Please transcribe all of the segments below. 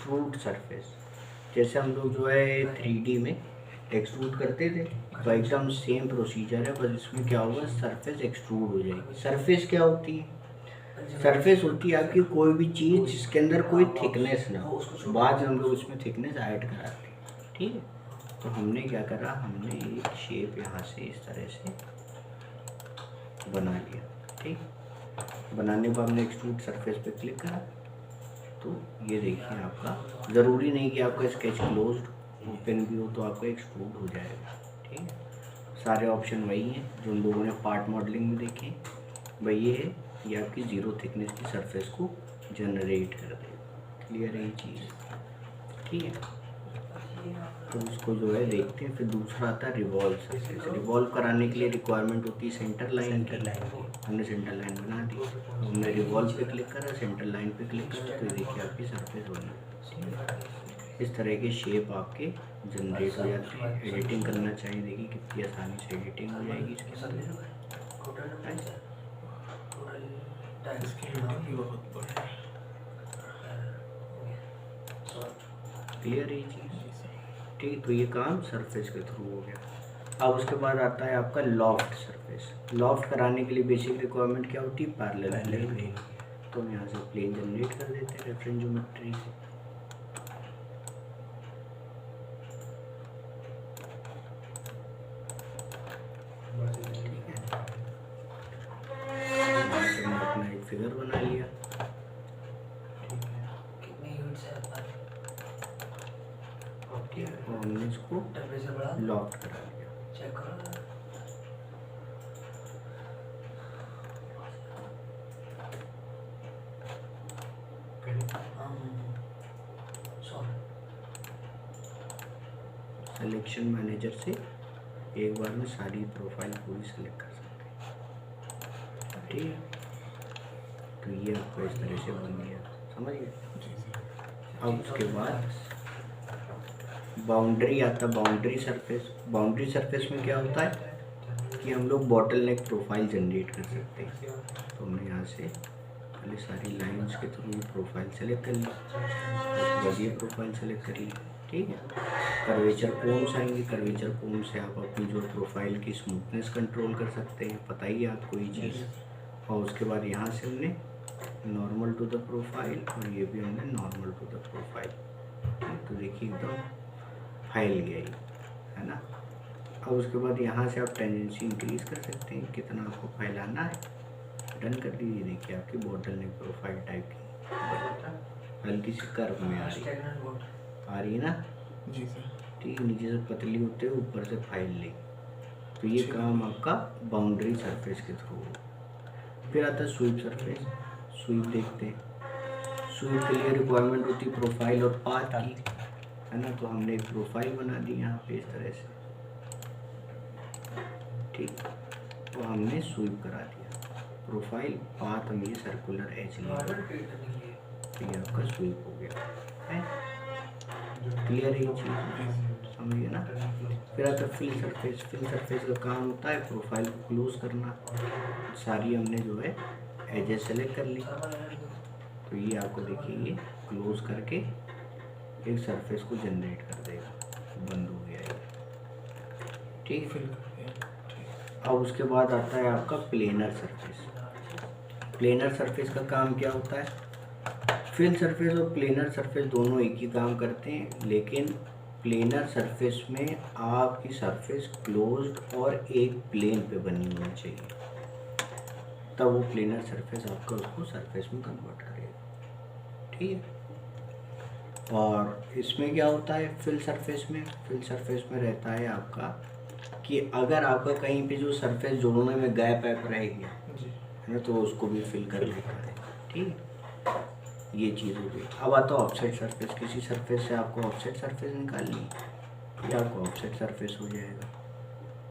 Extrude surface. जैसे हम लोग जो है 3D में एक्सट्रूड करते थे, तो एकदम सेम प्रोसीजर है, बस इसमें क्या होगा, सरफेस एक्सट्रूड हो जाएगी। सरफेस क्या होती है? सरफेस होती है आपकी कोई भी चीज़ जिसके अंदर कोई थिकनेस ना हो। बाद में हम लोग इसमें थिकनेस ऐड कराते हैं, ठीक है। तो हमने क्या करा, हमने एक शेप यहाँ से इस तरह से बना लिया, ठीक। बनाने पर हमने एक्सट्रूड सरफेस पे क्लिक करा, तो ये देखिए आपका ज़रूरी नहीं कि आपका स्केच क्लोज्ड ओपन भी हो तो आपका एक्सट्रूड हो जाएगा, ठीक है। सारे ऑप्शन वही हैं जो उन लोगों ने पार्ट मॉडलिंग में देखे, वही ये है, ये आपकी ज़ीरो थिकनेस की सरफेस को जनरेट कर देगा। क्लियर है ये चीज़, ठीक है। तो उसको जो है देखते हैं। फिर दूसरा आता है रिवॉल्व सरफेस। रिवॉल्व कराने के लिए रिक्वायरमेंट होती है सेंटर लाइन की। हमने सेंटर लाइन बना दी, हमने रिवॉल्व पे क्लिक करा, सेंटर लाइन पे क्लिक करा, तो देखिए आपकी सरफेस बनी, ठीक है। इस तरह के शेप आपके जनरेट हो जाते हैं। एडिटिंग करना चाहिए, देखिए कितनी आसानी से एडिटिंग हो जाएगी इसके अंदर। क्लियर है ये चीज़, ठीक। तो ये काम सरफेस के थ्रू हो गया। अब उसके बाद आता है आपका लॉफ्ट सरफेस। लॉफ्ट कराने के लिए बेसिक रिक्वायरमेंट क्या होती है, पैरेलल प्लेन। तो हम यहाँ से प्लेन जनरेट कर देते हैं रेफरेंस ज्योमेट्री से। अपना एक फिगर बना लिया, और हमने इसको लॉफ्ट करा लिया। चेक करो, सिलेक्शन मैनेजर से एक बार में सारी प्रोफाइल पूरी सेलेक्ट कर सकते हैं, ठीक है। तो ये आपको इस तरह से बन गया, समझ गए। अब उसके बाद बाउंड्री आता है, बाउंड्री सरफेस। बाउंड्री सरफेस में क्या होता है कि हम लोग बॉटल नेक प्रोफाइल जनरेट कर सकते हैं। तो हमने यहाँ से पहले सारी लाइंस के थ्रू प्रोफाइल सेलेक्ट कर ली, उसके बाद ये प्रोफाइल सेलेक्ट कर ली, ठीक है। कर्वेचर कोन्स आएंगे, कर्वेचर कोन से आप अपनी जो प्रोफाइल की स्मूथनेस कंट्रोल कर सकते हैं, पता ही है आपको ये चीज़। और उसके बाद यहाँ से हमने नॉर्मल टू द प्रोफाइल, और ये भी हमने नॉर्मल टू द प्रोफाइल, तो देखिए एकदम फैल गया ये, है ना। अब उसके बाद यहाँ से आप टेंडेंसी इंक्रीज कर सकते हैं, कितना आपको फैलाना है, डन कर दीजिए। देखिए आपकी बॉटल नेक प्रोफाइल टाइप की हल्की सी कर्व में आ रही है ना जी सर, ठीक। नीचे से पतली होते हुए ऊपर से फैल ली, तो ये काम आपका बाउंड्री सरफेस के थ्रू हो। फिर आता है स्वीप सरफेस। स्वीप देखते हैं, स्वीप के लिए रिक्वायरमेंट होती है प्रोफाइल और पाथ की, है ना। तो हमने एक प्रोफाइल बना दी यहाँ पे इस तरह से, ठीक। तो हमने स्वीप करा दिया प्रोफाइल, पाथ हम ये सर्कुलर एज लिया, तो ये आपका स्वीप हो गया है। क्लियर है ये चीज़, समझिए ना। फिर आता है फिल सरफेस। फिल सरफेस का काम होता है प्रोफाइल को क्लोज करना। सारी हमने जो है एजेस सेलेक्ट कर ली, तो ये आपको देखिए ये क्लोज करके एक सरफेस को जनरेट कर देगा, बंद हो गया ये, ठीक है। अब उसके बाद आता है आपका प्लेनर सरफेस। प्लेनर सरफेस का काम क्या होता है, फिल सरफेस और प्लेनर सरफेस दोनों एक ही काम करते हैं, लेकिन प्लेनर सरफेस में आपकी सरफेस क्लोज्ड और एक प्लेन पे बनी होनी चाहिए, तब वो प्लेनर सरफेस आपका उसको सरफेस में कन्वर्ट करेगा, ठीक है। और इसमें क्या होता है फिल सरफेस में, फिल सरफेस में रहता है आपका कि अगर आपका कहीं पे जो सरफेस जोड़ने में गैप रह गया है ना, तो उसको भी फिल कर देता है, ठीक है। ये चीज़ हो गई। अब आता है ऑफसेट सरफेस। किसी सरफेस से आपको ऑफसेट सरफेस निकालनी, ये आपको ऑफसेट सरफेस हो जाएगा।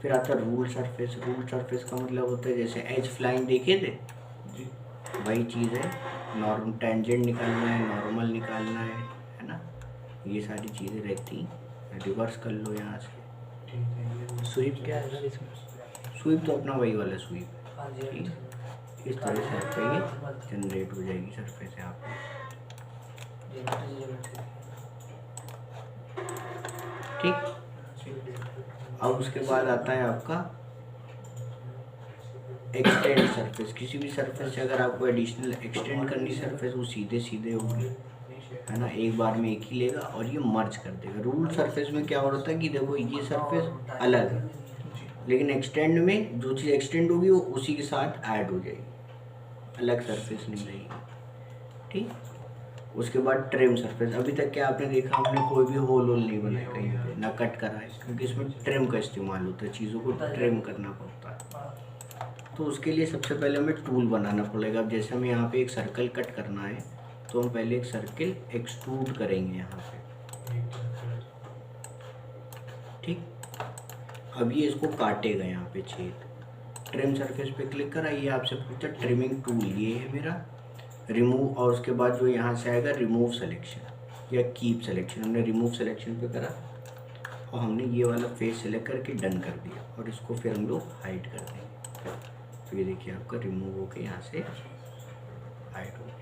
फिर आता है रूल सरफेस। रूल सरफेस का मतलब होता है जैसे एज फ्लाइन देखे थे जी, वही चीज़ है। नॉर्मल टेंजेंट निकालना है, नॉर्मल निकालना है ना, ये सारी चीज़ें रहती हैं। रिवर्स कर लो यहाँ से। स्वीप क्या है, स्वीप तो अपना वही वाला स्वीप है, ठीक है। इस तरह से आपका ये जनरेट हो जाएगी सरफेस यहाँ पे। ठीक। अब उसके बाद आता है आपका एक्सटेंड सरफेस। किसी भी सरफेस से अगर आपको एडिशनल एक्सटेंड करनी सरफेस, वो सीधे सीधे होगी, है ना, एक बार में एक ही लेगा और ये मर्ज कर देगा। रूल सरफेस में क्या होता है कि देखो ये सरफेस अलग है, लेकिन एक्सटेंड में जो चीज़ एक्सटेंड होगी वो उसी के साथ ऐड हो जाएगी, अलग सरफेस नहीं रहेगी, ठीक। उसके बाद ट्रिम सरफेस। अभी तक क्या आपने देखा, हमने कोई भी होल नहीं बनाया कहीं पे, ना कट करा है, क्योंकि इसमें ट्रिम का इस्तेमाल होता है, चीज़ों को ट्रिम करना पड़ता है। तो उसके लिए सबसे पहले हमें टूल बनाना पड़ेगा। अब जैसे हमें यहाँ पे एक सर्कल कट करना है, तो हम पहले एक सर्कल एक्सट्रूड करेंगे यहाँ पे, ठीक। अब ये इसको काटेगा यहाँ पे छेद। ट्रिम सरफेस पे क्लिक करा, ये आपसे पूछता ट्रिमिंग टूल, ये है मेरा रिमूव, और उसके बाद जो यहाँ से आएगा रिमूव सिलेक्शन या कीप सिलेक्शन। हमने रिमूव सिलेक्शन पे करा और हमने ये वाला फेस सेलेक्ट करके डन कर दिया, और इसको फिर हम लोग हाइड कर देंगे। तो ये देखिए आपका रिमूव होके यहाँ से हाइड हो गया।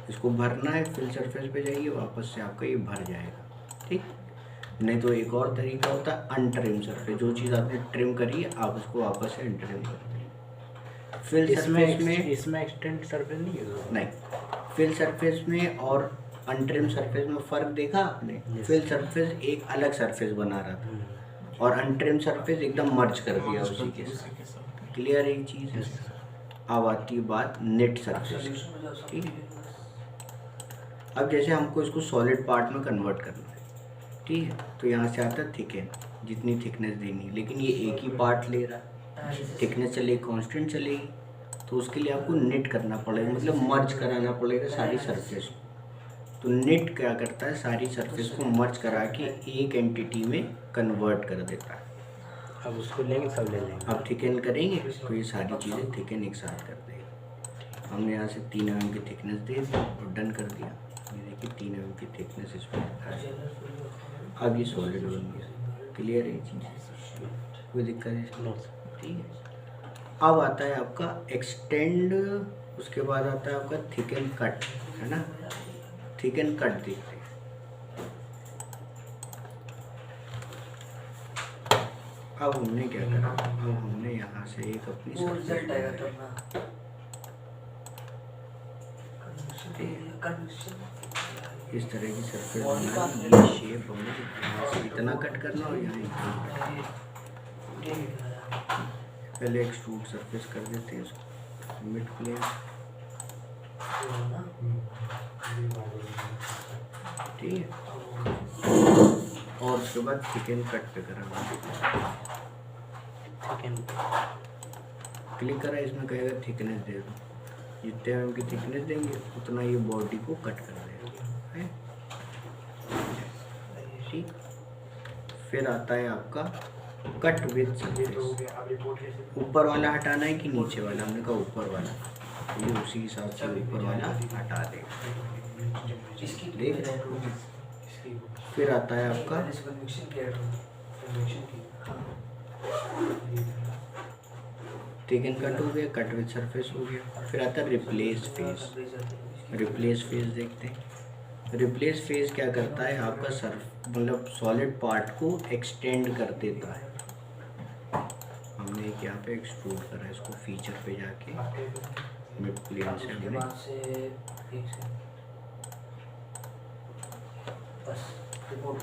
इसको भरना है, फिल सरफेस पे जाइए, वापस से आपका ये भर जाएगा, ठीक। नहीं तो एक और तरीका होता है अनट्रिम सरफेस। जो चीज़ आपने ट्रिम करी है आप उसको वापस से अनट्रिम कर दें। फिल सरफेस में इसमें एक्सटेंड सरफेस नहीं है, नहीं। फिल सरफेस में और अनट्रिम सरफेस में फ़र्क देखा आपने? फिल सरफेस एक अलग सरफेस बना रहा था और अनट्रिम सरफेस एकदम मर्ज कर दिया उसी के साथ। क्लियर एक चीज़ है। अब आती है बात नेट सरफेस, ठीक है। अब जैसे हमको इसको सॉलिड पार्ट में कन्वर्ट करना है, ठीक है, तो यहाँ से आता है थिकन, जितनी थिकनेस देनी, लेकिन ये एक ही पार्ट ले रहा है, थिकनेस चलेगी कांस्टेंट चलेगी, तो उसके लिए आपको नेट करना पड़ेगा, मतलब मर्ज कराना पड़ेगा सारी सरफेस को। तो नेट क्या करता है, सारी सरफेस को मर्ज करा के एक एंटिटी में कन्वर्ट कर देता है। अब उसको लेंगे, सब ले लेंगे। अब थिकन करेंगे तो ये सारी चीज़ें थिकन एक साथ कर देगा। हमने यहाँ से 3 mm की थिकनेस दे दी और डन कर दिया। ये देखिए 3 mm की थिकनेस इसमें है। अब ये सॉलिड बन गया। क्लियर है चीज़, कोई दिक्कत है? ठीक है। अब आता है आपका एक्सटेंड, उसके बाद आता है आपका थिकन कट, है ना। थिकन कट देखते हैं। अब हमने क्या करा, अब हमने यहाँ से एक अपनी इस तरह की सरफेस बना, ये शेप हमें इतना कट करना और यहाँ इतना कट। पहले एक्सट्रूड सरफेस कर देते हैं इसको मिड प्लेन, ठीक है। और उसके बाद थिकन कट पे करा, थिकन क्लिक करा, इसमें कहेगा थिकनेस दे दो। जितने हम की थिकनेस देंगे उतना ये बॉडी को कट कर देगा, है ठीक। फिर आता है आपका कट विद सरफेस। ऊपर वाला हटाना है कि नीचे वाला? हमने कहा ऊपर वाला, ये उसी हिसाब से ऊपर वाला हटा देगा, देख। फिर आता है आपका थिकन कट हो गया, कट विद सरफेस हो गया। फिर आता है रिप्लेस फेस। रिप्लेस फेस देखते हैं। रिप्लेस फेस क्या करता है, आपका सरफ मतलब सॉलिड पार्ट को एक्सटेंड कर देता है। हमने एक यहाँ पे एक्सट्रूड करा, इसको फीचर पे जाके मिड प्लेन से हमने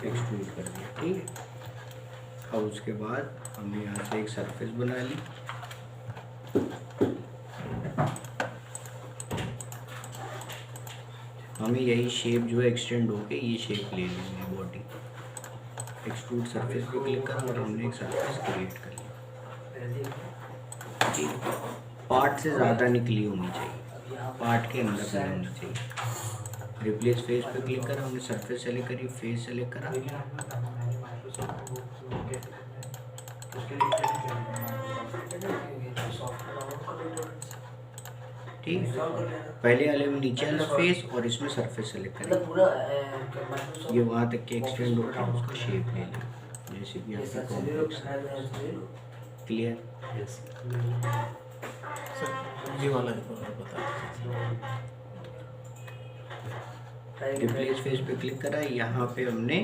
एक्सट्रूड कर दिया, ठीक है। अब उसके बाद हमने यहाँ से एक सरफेस बना ली, हमें यही शेप जो है एक्सटेंड होके ये शेप ले लेनी है बॉडी। एक्सट्रूड सरफेस पे क्लिक करा और हमने एक सरफेस क्रिएट कर लिया। पार्ट से ज़्यादा निकली होनी चाहिए, पार्ट के अंदर नहीं होनी चाहिए। रिप्लेस फेस पे क्लिक करा, हमने सरफेस सेलेक्ट करी, फेस सेलेक्ट करा, ठीक। पहले वाले में नीचे वाला फेस और इसमें सरफेस सेलेक्ट करें, ये वहाँ तक के एक्सटेंड होता है, उसका शेप ले लें जैसे कि आपका कॉम्प्लेक्स। क्लियर? ये वाला बता। रिप्लेस फेस पे क्लिक करा, यहाँ पे हमने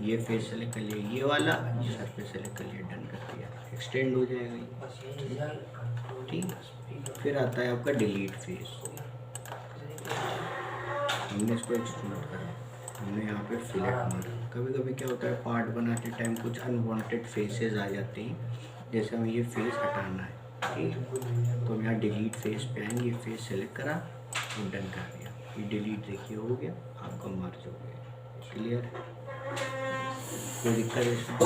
ये फेस सेलेक्ट कर लिया, ये वाला ये सरफेस सेलेक्ट कर लिया, डन कर दिया, एक्सटेंड हो जाएगा ये। ठीक, फिर आता है आपका डिलीट फेस। हमने इसको एक्सट्रूड करा, हमने यहाँ पे फिलेट मारा। कभी कभी क्या होता है पार्ट बनाते टाइम कुछ अनवांटेड फेसेस आ जाते हैं, जैसे हमें ये फेस हटाना है, ठीक, तो हम यहाँ डिलीट फेस पे आएंगे, ये फेस सेलेक्ट करा और डन कर दिया, ये डिलीट देखिए हो गया, आपका मर्ज हो गया। क्लियर है? कोई दिक्कत है इसमें?